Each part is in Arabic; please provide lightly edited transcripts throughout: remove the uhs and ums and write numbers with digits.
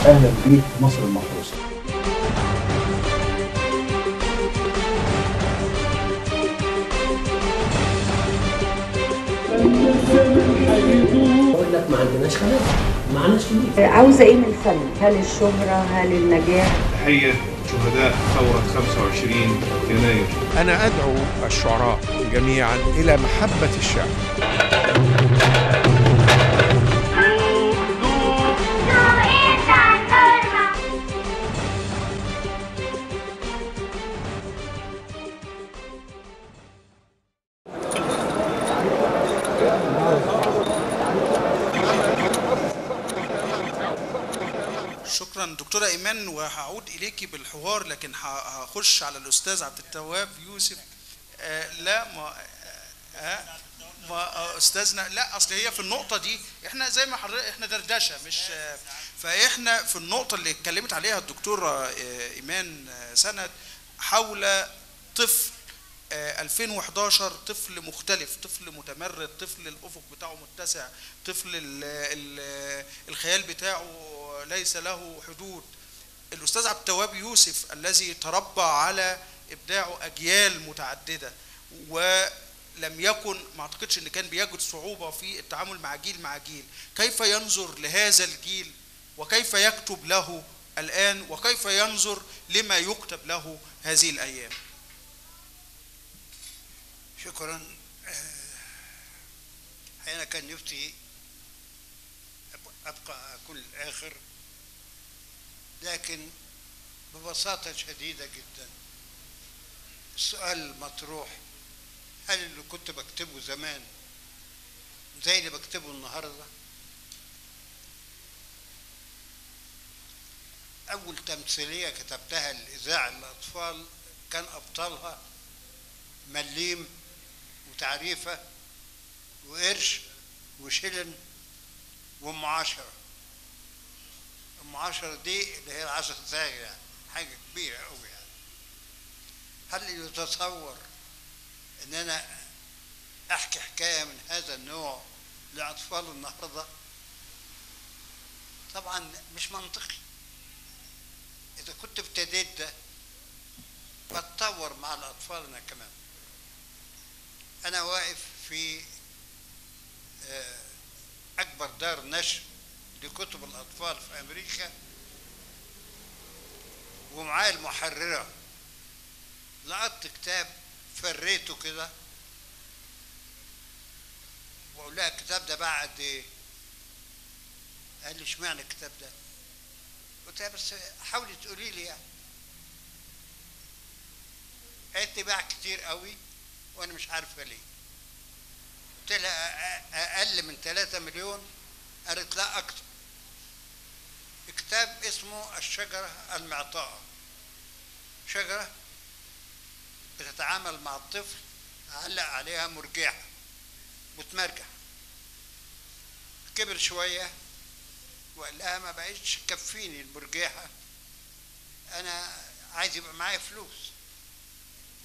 اهلا بيك في مصر المحروسه. بقول لك ما عندناش خلاف، ما عندناش فلوس. عاوزة ايه من الفن؟ هل الشهرة؟ هل النجاح؟ تحية شهداء ثورة 25 يناير. أنا أدعو الشعراء جميعا إلى محبة الشعر. شكرا دكتورة إيمان، وهعود إليكي بالحوار، لكن هخش على الأستاذ عبد التواب يوسف. لا ما أستاذنا، لا أصل هي في النقطة دي إحنا زي ما حضرتك إحنا دردشة مش فإحنا في النقطة اللي اتكلمت عليها الدكتورة إيمان سند حول طفل 2011، طفل مختلف، طفل متمرد، طفل الأفق بتاعه متسع، طفل الخيال بتاعه ليس له حدود. الأستاذ عبد التواب يوسف الذي تربى على إبداعه أجيال متعددة، ولم يكن، ما أعتقدش أن كان بيجد صعوبة في التعامل مع جيل، كيف ينظر لهذا الجيل وكيف يكتب له الآن وكيف ينظر لما يكتب له هذه الأيام؟ شكرا. أنا كان نفسي أبقى أكون الآخر، لكن ببساطة شديدة جدا السؤال المطروح: هل اللي كنت بكتبه زمان زي اللي بكتبه النهارده؟ أول تمثيلية كتبتها للإذاعة للأطفال كان أبطالها مليم وتعريفة وقرش وشلن وأم عشرة. أم عشرة دي اللي هي العشر دقايق، يعني حاجة كبيرة أوي. يعني هل يتصور إن أنا أحكي حكاية من هذا النوع لأطفال النهارده؟ طبعا مش منطقي. إذا كنت ابتديت ده بتطور مع الأطفال أنا كمان. أنا واقف في أكبر دار نشر لكتب الأطفال في أمريكا، ومعايا المحررة. لقطت كتاب فريته كده وأقول لها الكتاب ده باع قد إيه؟ قال لي اشمعنى الكتاب ده؟ قلت لها بس حاولي تقولي لي يعني. قالت لي باع كتير قوي وأنا مش عارفة ليه. قلت لها أقل من 3 مليون؟ قالت لا أكتر. كتاب اسمه الشجرة المعطاءة، شجرة بتتعامل مع الطفل، علق عليها مرجحة بتمرجح. كبر شوية وقال لها ما بقتش تكفيني المرجحة، أنا عايز يبقى معايا فلوس.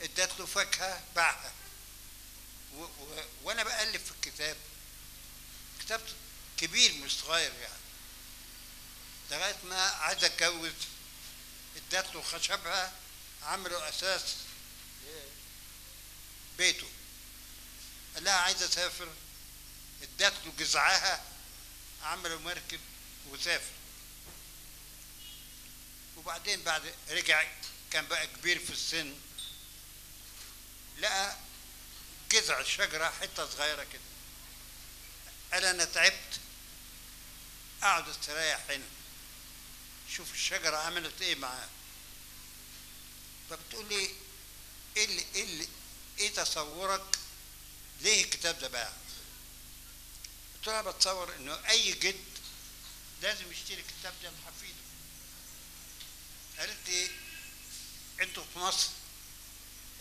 ادت له فاكهة باعها. وأنا بألف في الكتاب، كتاب كبير مش صغير يعني، لغاية ما عايز أتجوز ادت له خشبها عملوا أساس بيته. قال لها عايز أسافر ادت له جذعها عملوا مركب وسافر. وبعدين بعد رجع كان بقى كبير في السن، لقى جذع الشجرة حتة صغيرة كده. قال أنا تعبت أقعد استريح هنا، شوف الشجرة عملت إيه معاه. فبتقول لي إيه تصورك ليه الكتاب ده باع؟ قلت لها بتصور إنه أي جد لازم يشتري الكتاب ده لحفيده. قالت لي أنتوا في مصر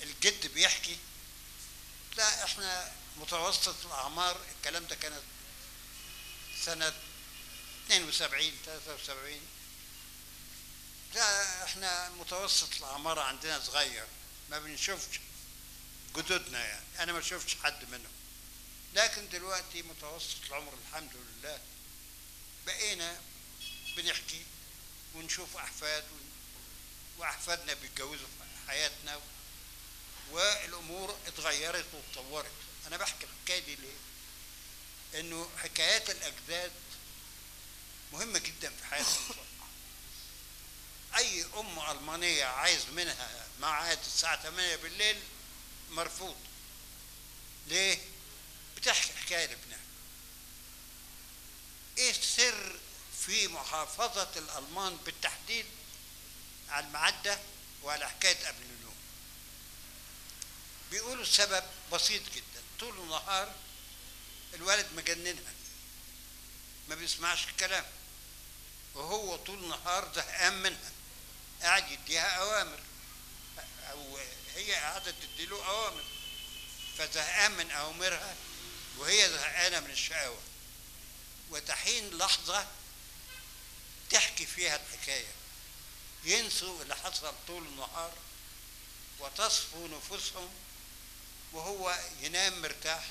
الجد بيحكي؟ لا احنا متوسط الاعمار، الكلام ده كانت سنة 72 73. لا احنا متوسط الاعمار عندنا صغير، ما بنشوفش جدودنا، يعني انا ما شفتش حد منهم. لكن دلوقتي متوسط العمر الحمد لله بقينا بنحكي ونشوف أحفاد وأحفادنا بيتجوزوا في حياتنا، والأمور اتغيرت واتطورت. أنا بحكي الحكاية دي ليه؟ إنه حكايات الأجداد مهمة جدا في حياة الأطفال. أي أم ألمانية عايز منها ميعاد الساعة 8 بالليل مرفوض. ليه؟ بتحكي حكاية لابنها. إيه السر في محافظة الألمان بالتحديد على الميعاد ده وعلى حكاية قبل النوم؟ بيقولوا السبب بسيط جدا، طول النهار الولد مجننها ما بيسمعش الكلام، وهو طول النهار زهقان منها، قاعد يديها أوامر أو هي قاعدة تديله أوامر، فزهقان من أوامرها وهي زهقانة من الشقاوة. وتحين لحظة تحكي فيها الحكاية، ينسوا اللي حصل طول النهار وتصفو نفوسهم، وهو ينام مرتاح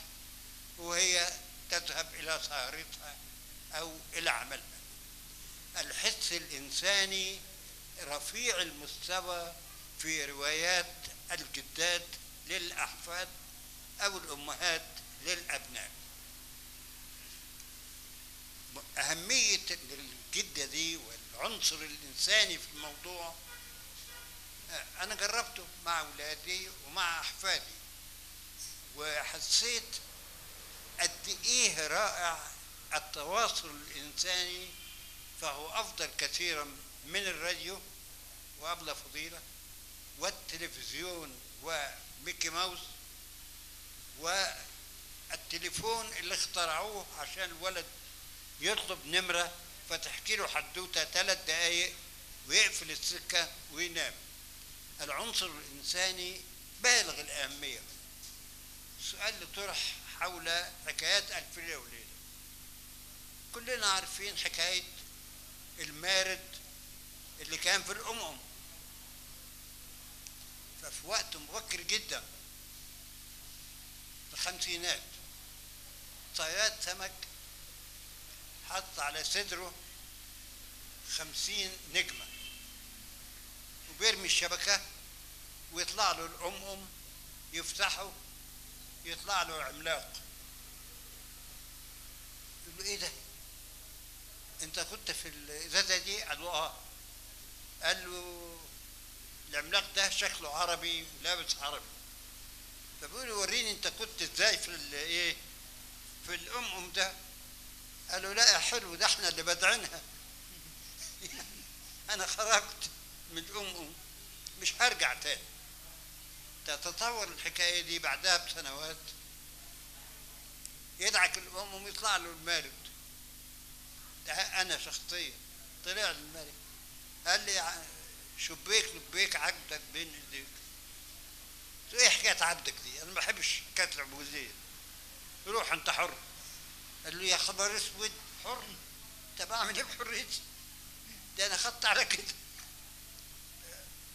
وهي تذهب إلى سهرتها أو إلى عملها. الحس الإنساني رفيع المستوى في روايات الجدات للأحفاد أو الأمهات للأبناء. أهمية الجدة دي والعنصر الإنساني في الموضوع أنا جربته مع أولادي ومع أحفادي، وحسيت قد إيه رائع التواصل الإنساني، فهو أفضل كثيرا من الراديو وأبلة فضيلة والتلفزيون وميكي ماوس والتليفون اللي اخترعوه عشان الولد يطلب نمرة فتحكي له حدوتة 3 دقايق ويقفل السكة وينام. العنصر الإنساني بالغ الأهمية. السؤال اللي طرح حول حكايات ألف ليلة وليلة، كلنا عارفين حكاية المارد اللي كان في الأمم. ففي وقت مبكر جدا في الخمسينات صياد سمك حط على صدره 50 نجمة وبيرمي الشبكة ويطلع له الأمم، يفتحه يطلع له عملاق. يقول له إيه ده؟ أنت كنت في الإزازة دي؟ قال له آه. قال له العملاق ده شكله عربي ولابس عربي. فبيقول له وريني أنت كنت إزاي في الإيه؟ في الأمم ده. قال له لا يا حلو، ده إحنا اللي بدعنها. أنا خرجت من الأمم مش هرجع تاني. تتطور الحكاية دي بعدها بسنوات، يدعك الأمم يطلع له المارد. ده أنا شخصيا طلع المارد قال لي شبيك لبيك عقدك بين ايديك. قلت له ايه حكايه عقدك دي؟ انا ما بحبش حكايه العبوديه. روح انت حر. قال له يا خبر اسود، حر؟ انت بعمل ايه بحريتي؟ ده انا خدت على كده.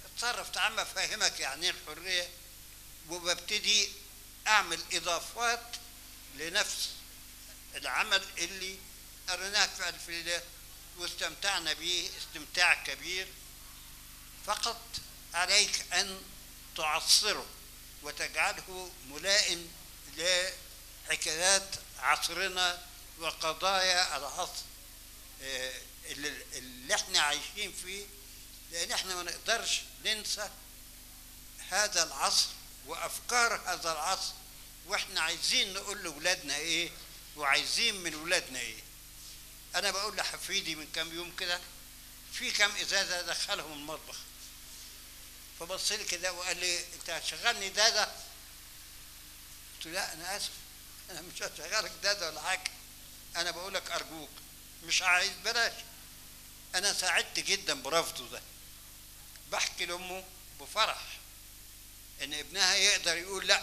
اتصرف تعال افهمك يعني ايه الحريه، وببتدي اعمل اضافات لنفس العمل اللي قريناه في ألف ليلة واستمتعنا به استمتاع كبير. فقط عليك أن تعصره وتجعله ملائم لحكايات عصرنا وقضايا العصر اللي احنا عايشين فيه، لأن احنا ما نقدرش ننسى هذا العصر وأفكار هذا العصر، واحنا عايزين نقول لأولادنا إيه وعايزين من أولادنا إيه. أنا بقول لحفيدي من كام يوم كده في كام إزازة دخلهم المطبخ، فبص لي كده وقال لي أنت هتشغلني دادا؟ قلت له لا أنا آسف، أنا مش هشغلك دادا ولا حاجة، أنا بقول لك أرجوك مش عايز، بلاش. أنا سعدت جدا برفضه ده. بحكي لأمه بفرح إن ابنها يقدر يقول لا،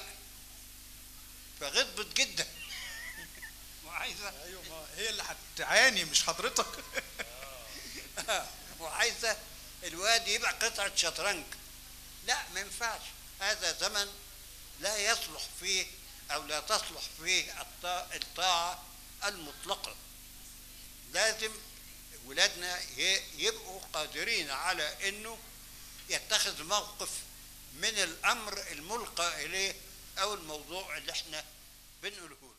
فغضبت جدا وعايزة. ايوه ما هي اللي هتعاني مش حضرتك. وعايزة الواد يبقى قطعة شطرنج. لا ما ينفعش، هذا زمن لا يصلح فيه أو لا تصلح فيه الطاعة المطلقة. لازم ولادنا يبقوا قادرين على انه يتخذ موقف من الامر الملقى اليه او الموضوع اللي احنا بنقوله له.